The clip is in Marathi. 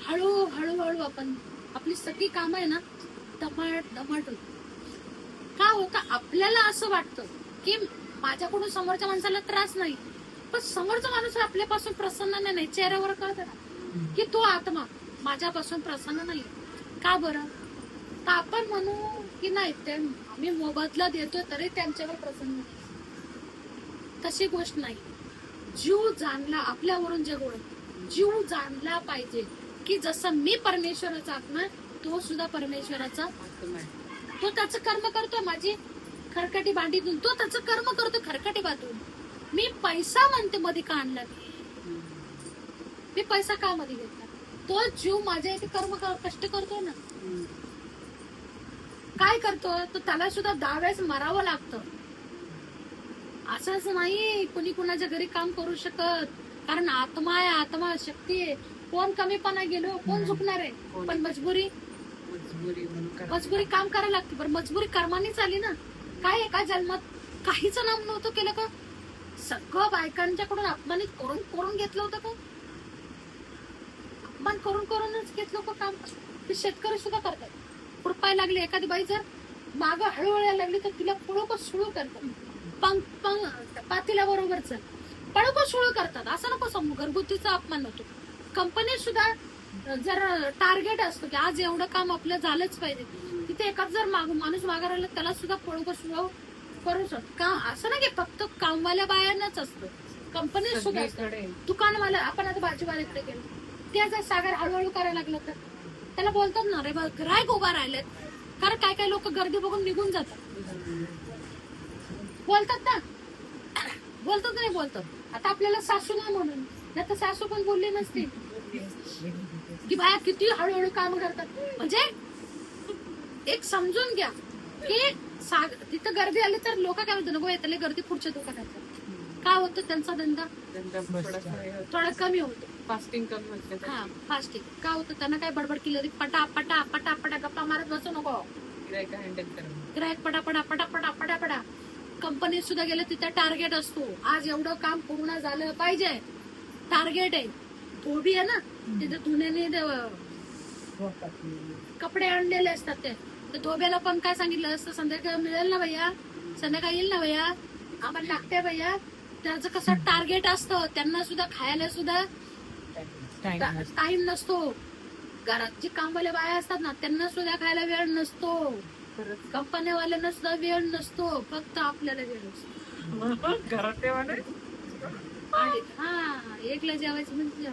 हळूहळू आपण आपली सगळी कामं आहे ना दमाट होत. का होतं आपल्याला असं वाटतं की माझ्याकडून समोरच्या माणसाला त्रास नाही, पण समोरचा माणूस आपल्यापासून प्रसन्न नाही, चेहऱ्यावर कळतं ना की तो आत्मा माझ्यापासून प्रसन्न नाही. का बरं? तर आपण म्हणू की नाही ते आम्ही मोबदला देतोय तरी त्यांच्यावर प्रसन्न नाही. तशी गोष्ट नाही. जीव जाणला आपल्यावरून जग ओळख, जीव जाणला पाहिजे की जसं मी परमेश्वराचा आत्मा, तो सुद्धा परमेश्वराचा आत्मा आहे. तो त्याचं कर्म करतो. माझी खरकटी भांडीतून तो त्याचं कर्म करतो. खरकटी बातून मी पैसा म्हणते मध्ये का आणला, मी पैसा का मध्ये घेतला? तो जीव माझ्या इथे कर्म कष्ट करतोय ना, काय करतोय तो त्याला सुद्धा 10 वेळेस मरावं लागतं. असंच नाही कुणी कुणाच्या घरी काम करू शकत, कारण आत्मा आहे, आत्मा शक्ती आहे. कोण कमीपणा गेलो, कोण झुकणार आहे? पण मजबुरी काम करायला लागते. बरं मजबुरी कर्मानीच आली ना. काय एका जन्मात काहीच नाम नव्हतं केलं का? सगळं बायकांच्याकडून अपमानित करून घेतलं होतं का? अपमान करूनच घेतलं का काम? ते शेतकरी सुद्धा करतात. कृपाय लागली एखादी बाई जर माग हळूहळू लागली तर तिला पुळो सुळू करतात. पातीला बरोबरच पळो सुळू करतात. असं नको समजू घरगुतीचा अपमान होतो. कंपनी सुद्धा जर टार्गेट असतो की आज एवढं काम आपलं झालंच पाहिजे, तिथे एखाद जर माणूस मागे राहिला त्याला सुद्धा पळो सुळू करू शकतो का? असं नाही की फक्त कामवाल्या बायांनाच असतं, कंपनी सुद्धा असतं. दुकानवाला आपण आता भाजीवाल्याकडे गेलो, ते जर सागर हळूहळू करायला लागलं तर त्याला बोलतात ना रे ग्राहक उभा राहिलेत. कारण काय लोक गर्दी बघून निघून जातात. बोलतात ना, बोलतात नाही बोलतात. आता आपल्याला सासू नाही म्हणून, नाही तर सासू पण बोलली नसती की बाया किती हळूहळू काम करतात. म्हणजे एक समजून घ्या की तिथं गर्दी आली तर लोक काय म्हणतात, नको येतले गर्दी पुढच्या दुकानात. काय होतं त्यांचा धंदा थोडा कमी होतो. फास्टिंग कमी होते. हा फास्टिंग का होतं? त्यांना काय बडबड केली पटा पटा पटा पटा गप्पा मारत बसू नको. गिरायक पटा. कंपनीत सुद्धा गेलं तिथे टार्गेट असतो, आज एवढं काम पूर्ण झालं पाहिजे, टार्गेट आहे. धोबी आहे ना, तिथे धुण्याने कपडे आणलेले असतात ते धोब्याला पण काय सांगितलं असतं, संध्याकाळी मिळेल ना भैया, संध्याकाळी येईल ना भैया, आम्हाला लागते भैया. त्याचं कसं टार्गेट असतं. त्यांना सुद्धा खायला सुद्धा टाइम नसतो. घरात जी कामवाल्या बाया असतात ना त्यांना सुद्धा खायला वेळ नसतो. कंपनीवाल्यांना सुद्धा वेळ नसतो, फक्त आपल्याला वेळ असतो. घरात हा एकला जेवायचं म्हणजे